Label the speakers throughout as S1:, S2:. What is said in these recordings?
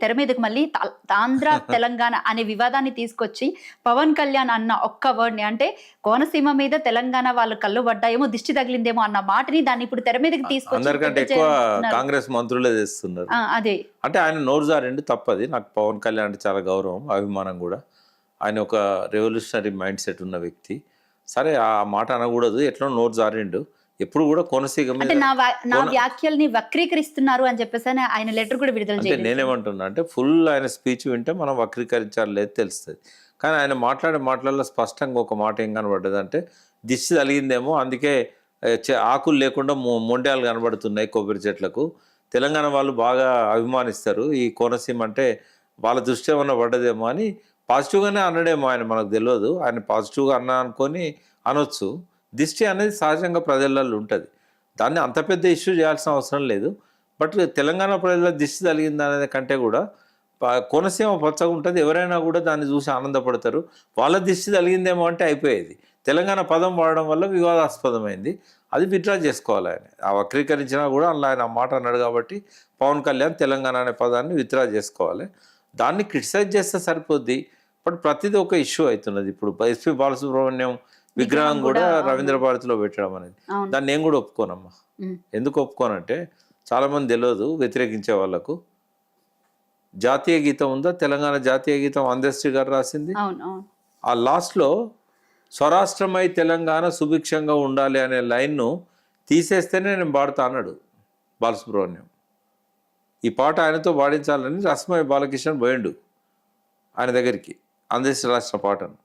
S1: తెర మీదకి మళ్ళీ ఆంధ్ర, తెలంగాణ అనే వివాదాన్ని తీసుకొచ్చి పవన్ కళ్యాణ్ అన్న ఒక్క వర్డ్‌ని అంటే కోనసీమ మీద తెలంగాణ వాళ్ళ కళ్ళు పడ్డాయేమో, దిష్టి తగిలిందేమో అన్న మాటని దాన్ని ఇప్పుడు తెర మీదకి తీసుకొచ్చి
S2: అందరికంటే
S1: పెద్ద
S2: ఎక్కువ
S1: చేస్తున్నారు.
S2: కాంగ్రెస్ మంత్రులే చేస్తున్నారు.
S1: అదే.
S2: అంటే ఆయన నోరు జారిండు తప్పది. నాకు పవన్ కళ్యాణ్ అంటే చాలా గౌరవం, అభిమానం కూడా. ఆయన ఒక రెవల్యూషనరీ మైండ్ సెట్ ఉన్న వ్యక్తి. సరే ఆ మాట అనకూడదు, ఎట్లా నోరు జారిండు. ఎప్పుడు కూడా కోనసీమ
S1: అంటే
S2: మీద
S1: నా వ్యాఖ్యల్ని వక్రీకరిస్తున్నారు అని చెప్పేసి ఆయన లెటర్ కూడా విడుదల
S2: అంటే
S1: చేయలేదు.
S2: నేనేమంటున్నా అంటే ఫుల్ ఆయన స్పీచ్ వింటే మనం వక్రీకరించాలి లేదు తెలుస్తుంది. కానీ ఆయన మాట్లాడే మాటలలో స్పష్టంగా ఒక మాట ఏం కనబడ్డది అంటే దిష్టి తగిలిందేమో, అందుకే ఆకులు లేకుండా మొండ్యాలు కనబడుతున్నాయి కొబ్బరి చెట్లకు. తెలంగాణ వాళ్ళు బాగా అభిమానిస్తారు ఈ కోనసీమ అంటే, వాళ్ళ దృష్టి ఏమన్నా పడ్డదేమో అని పాజిటివ్గానే అన్నాడేమో ఆయన, మనకు తెలియదు. ఆయన పాజిటివ్గా అన్నా అనుకొని అనొచ్చు. దిష్టి అనేది సహజంగా ప్రజలలో ఉంటుంది, దాన్ని అంత పెద్ద ఇష్యూ చేయాల్సిన అవసరం లేదు. బట్ తెలంగాణ ప్రజల దిష్టి తగిలింది అనేది కంటే కూడా కోనసీమ పచ్చగా ఉంటుంది, ఎవరైనా కూడా దాన్ని చూసి ఆనందపడతారు. వాళ్ళ దిష్టి తగిలిందేమో అంటే అయిపోయేది. తెలంగాణ పదం వాడడం వల్ల వివాదాస్పదమైంది, అది విత్డ్రా చేసుకోవాలి. ఆయన ఆ వక్రీకరించినా కూడా అలా ఆయన మాట అన్నాడు కాబట్టి పవన్ కళ్యాణ్ తెలంగాణ అనే పదాన్ని విత్డ్రా చేసుకోవాలి. దాన్ని క్రిటిసైజ్ చేస్తే సరిపోద్ది. బట్ ప్రతిదీ ఒక ఇష్యూ అవుతున్నది. ఇప్పుడు ఎస్పి బాలసుబ్రహ్మణ్యం విగ్రహం కూడా రవీంద్ర భారతిలో పెట్టడం అనేది, దాన్ని నేను కూడా ఒప్పుకోనమ్మా. ఎందుకు ఒప్పుకోనంటే చాలామంది తెలియదు వ్యతిరేకించే వాళ్ళకు. జాతీయ గీతం ఉందా, తెలంగాణ జాతీయ గీతం అందశ్రీ గారు రాసింది. ఆ లాస్ట్లో స్వరాష్ట్రమై తెలంగాణ సుభిక్షంగా ఉండాలి అనే లైన్ను తీసేస్తేనే నేను పాడుతా అన్నాడు బాలసుబ్రహ్మణ్యం. ఈ పాట ఆయనతో పాడించాలని రస్మయ్య బాలకిషన్ పోయిండు ఆయన దగ్గరికి, అందశ్రీ రాసిన పాటను.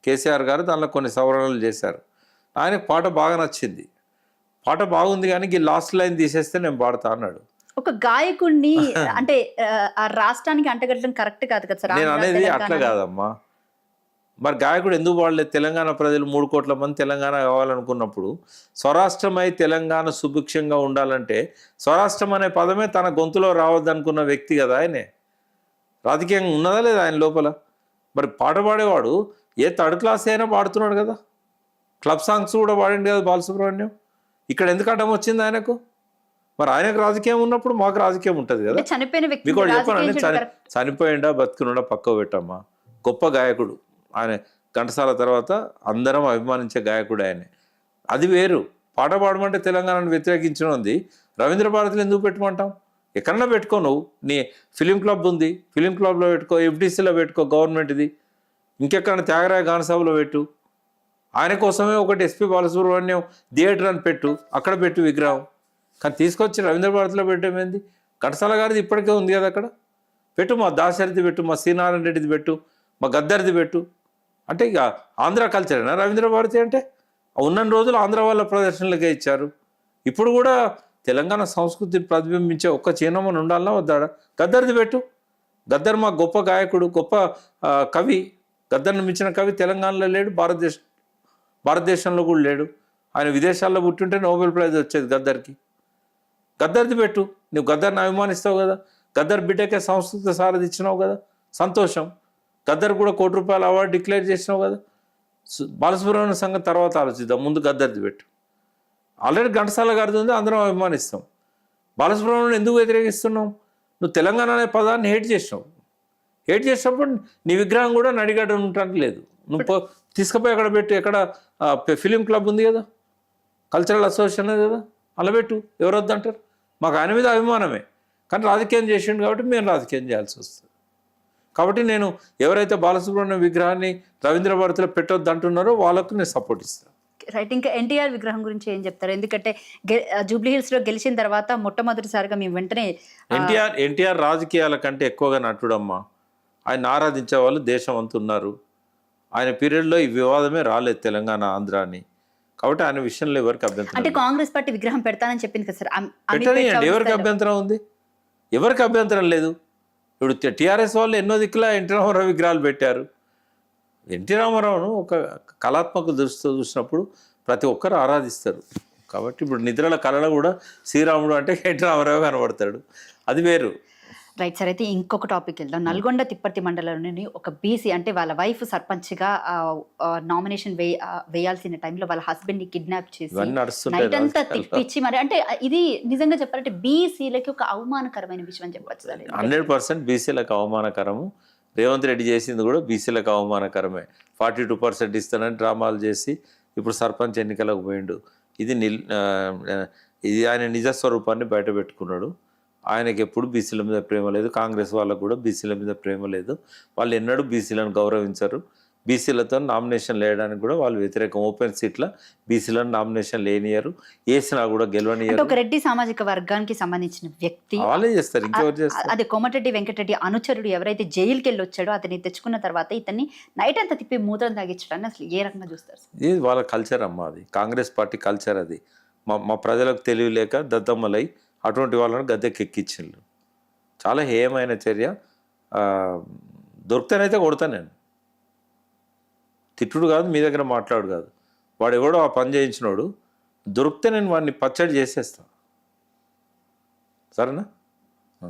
S2: కేసీఆర్ గారు దానిలో కొన్ని సవరణలు చేశారు. ఆయనకు పాట బాగా నచ్చింది, పాట బాగుంది, కానీ ఈ లాస్ట్ లైన్ తీసేస్తే నేను పాడతా అన్నాడు.
S1: ఒక గాయకుడిని అంటే ఆ రాష్ట్రానికి అంటగట్టడం కరెక్ట్ కాదు కదా సార్.
S2: నేను అనేది అట్లా కాదమ్మా. మరి గాయకుడు ఎందుకు పాడలేదు? తెలంగాణ ప్రజలు 3 కోట్ల మంది తెలంగాణ కావాలనుకున్నప్పుడు స్వరాష్ట్రమై తెలంగాణ సుభిక్షంగా ఉండాలంటే స్వరాష్ట్రం అనే పదమే తన గొంతులో రావద్దనుకున్న వ్యక్తి కదా ఆయనే. రాజకీయంగా ఉన్నదా లేదా ఆయన లోపల? మరి పాట పాడేవాడు ఏ థర్డ్ క్లాస్ అయినా పాడుతున్నాడు కదా, క్లబ్ సాంగ్స్ కూడా పాడిండు కదా బాలసుబ్రహ్మణ్యం. ఇక్కడ ఎందుకు అడ్డం వచ్చింది ఆయనకు? మరి ఆయనకు రాజకీయం ఉన్నప్పుడు మాకు రాజకీయం ఉంటుంది కదా.
S1: చనిపోయిన వ్యక్తి
S2: మీకు చెప్పానంటే చనిపోయిండా బతుకునుండా పక్క పెట్టమ్మా. గొప్ప గాయకుడు ఆయన, ఘంటసాల తర్వాత అందరం అభిమానించే గాయకుడు ఆయనే. అది వేరు. పాట పాడమంటే తెలంగాణను వ్యతిరేకించడం ఉంది, రవీంద్ర భారతిలో ఎందుకు పెట్టమంటాం? ఎక్కడన్నా పెట్టుకో, నువ్వు నీ ఫిలిం క్లబ్ ఉంది, ఫిలిం క్లబ్లో పెట్టుకో, ఎఫ్డీసీలో పెట్టుకో, గవర్నమెంట్ది. ఇంకెక్కడ త్యాగరాయ గానసభలో పెట్టు. ఆయన కోసమే ఒకటి ఎస్పి బాలసుబ్రహ్మణ్యం థియేటర్ అని పెట్టు, అక్కడ పెట్టు విగ్రహం. కానీ తీసుకొచ్చి రవీంద్ర భారతిలో పెట్టేమైంది? ఘంటసాల గారిది ఇప్పటికే ఉంది కదా అక్కడ పెట్టు. మా దాశరథి పెట్టు, మా శ్రీనారాయణ రెడ్డిది పెట్టు, మా గద్దరిది పెట్టు. అంటే ఇక ఆంధ్ర కల్చరేనా రవీంద్ర భారతి అంటే? ఉన్న రోజులు ఆంధ్ర వాళ్ళ ప్రదర్శనలకే ఇచ్చారు. ఇప్పుడు కూడా తెలంగాణ సంస్కృతిని ప్రతిబింబించే ఒక్క చిహ్నమని ఉండాలన్నా వద్దాడా? గద్దరిది పెట్టు. గద్దర్ మా గొప్ప గాయకుడు, గొప్ప కవి. గద్దర్ని మించిన కవి తెలంగాణలో లేడు, భారతదేశంలో కూడా లేడు. ఆయన విదేశాల్లో పుట్టుంటే నోబెల్ ప్రైజ్ వచ్చేది గద్దర్కి. గద్దర్ది పెట్టు. నువ్వు గద్దర్ని అభిమానిస్తావు కదా, గద్దర్ బిడ్డకే సంస్కృత సారథి ఇచ్చినావు కదా, సంతోషం. గద్దర్ కూడా ₹1 కోటి అవార్డు డిక్లేర్ చేసినావు కదా. బాలసుబ్రహ్మణ్యం సంగతి తర్వాత ఆలోచిద్దాం, ముందు గద్దర్ది పెట్టు. ఆల్రెడీ ఘంటసాల గారిది ఉంది, అందరం అభిమానిస్తాం. బాలసుబ్రహ్మణ్యం ఎందుకు వ్యతిరేకిస్తున్నావు? నువ్వు తెలంగాణ అనే పదాన్ని హేట్ చేసినావు. హేట్ చేసినప్పుడు నీ విగ్రహం కూడా నడిగడ్డ ఉండటానికి లేదు. నువ్వు తీసుకుపోయి అక్కడ పెట్టు. ఎక్కడ ఫిలిం క్లబ్ ఉంది కదా, కల్చరల్ అసోసియేషన్ కదా, అలా పెట్టు. ఎవరు వద్దంటారు? మాకు ఆయన మీద అభిమానమే, కానీ రాజకీయం చేసిండు కాబట్టి మేము రాజకీయం చేయాల్సి వస్తుంది. కాబట్టి నేను ఎవరైతే బాలసుబ్రహ్మణ్యం విగ్రహాన్ని రవీంద్ర భారతిలో పెట్టొద్దు అంటున్నారో వాళ్ళకు నేను సపోర్ట్ ఇస్తాను.
S1: రైట్. ఇంకా ఎన్టీఆర్ విగ్రహం గురించి ఏం చెప్తారు? ఎందుకంటే జూబ్లీ హిల్స్ లో గెలిచిన తర్వాత మొట్టమొదటిసారిగా మేము వెంటనే
S2: ఎన్టీఆర్ రాజకీయాల కంటే ఎక్కువగా నటుడమ్మా. ఆయన ఆరాధించే వాళ్ళు దేశం అంతా ఉన్నారు. ఆయన పీరియడ్లో ఈ వివాదమే రాలేదు తెలంగాణ ఆంధ్ర అని. కాబట్టి ఆయన విషయంలో ఎవరికి అభ్యంతరం?
S1: అంటే కాంగ్రెస్ పార్టీ విగ్రహం పెడతానని చెప్పింది కదా సార్.
S2: పెట్టనియండి, ఎవరికి అభ్యంతరం ఉంది? ఎవరికి అభ్యంతరం లేదు. ఇప్పుడు టీఆర్ఎస్ వాళ్ళు ఎన్నో దిక్కులా ఎన్టీ రామారావు విగ్రహాలు పెట్టారు. ఎన్టీ రామారావును ఒక కళాత్మక దృష్టితో చూసినప్పుడు ప్రతి ఒక్కరు ఆరాధిస్తారు. కాబట్టి ఇప్పుడు నిద్రల కళలో కూడా శ్రీరాముడు అంటే ఎన్టీ రామారావు కనబడతాడు, అది వేరు.
S1: Right sir. అయితే ఇంకొక టాపిక్ వెళ్దాం. నల్గొండ తిప్పర్తి మండలంలోని ఒక బీసీ అంటే వాళ్ళ వైఫ్ సర్పంచ్గా నామినేషన్ వేయాల్సిన టైంలో వాళ్ళ హస్బెండ్ ని కిడ్నాప్ చేసి
S2: ఇవన్నీ నడుస్తుంటాయి
S1: నైట్ అంతా
S2: రాజకీయాల్లో.
S1: తిప్పించి మరి అంటే ఇది నిజంగా చెప్పాలంటే బీసీలకి ఒక అవమానకరమైన విషయం అని చెప్పొచ్చు సార్.
S2: 100% బీసీలకు అవమానకరము. రేవంత్ రెడ్డి చేసింది కూడా బీసీలకు అవమానకరమే. 42% ఇస్తానని డ్రామాలు చేసి ఇప్పుడు సర్పంచ్ ఎన్నికలకు పోయిండు. ఇది ఆయన నిజస్వరూపాన్ని బయట పెట్టుకున్నాడు. ఆయనకి ఎప్పుడు బీసీల మీద ప్రేమ లేదు. కాంగ్రెస్ వాళ్ళకు కూడా బీసీల మీద ప్రేమ లేదు. వాళ్ళు ఎన్నడూ బీసీలను గౌరవించరు. బీసీలతో నామినేషన్ వేయడానికి కూడా వాళ్ళు వ్యతిరేకం. ఓపెన్ సీట్ల బీసీలను నామినేషన్ లేనియరు, వేసినా కూడా
S1: అంటే
S2: గెలవనియరు.
S1: ఒక రెడ్డి సామాజిక వర్గానికి సంబంధించిన వ్యక్తి
S2: వాళ్ళే చేస్తారు, ఇంకెవరు చేస్తారు?
S1: అదే కోమటిరెడ్డి వెంకటరెడ్డి అనుచరుడు ఎవరైతే జైలుకి వెళ్ళి వచ్చాడో అతన్ని తెచ్చుకున్న తర్వాత ఇతన్ని నైట్ అంతా తిప్పి మూత్రం తాగించడాన్ని అసలు ఏ రకంగా చూస్తారు సార్?
S2: ఇది వాళ్ళ కల్చర్ అమ్మా, అది కాంగ్రెస్ పార్టీ కల్చర్. అది మా ప్రజలకు తెలివి లేక దద్దమ్మలై అటువంటి వాళ్ళని గద్దెకెక్కించిండ్రు. చాలా హేయమైన చర్య. దొరికితేనైతే కొడతా నేను. తిట్టుడు కాదు, మీ దగ్గర మాట్లాడు కాదు. వాడు ఎవడో ఆ పని చేయించినోడు దొరికితే నేను వాడిని పచ్చడి చేసేస్తా. సరేనా?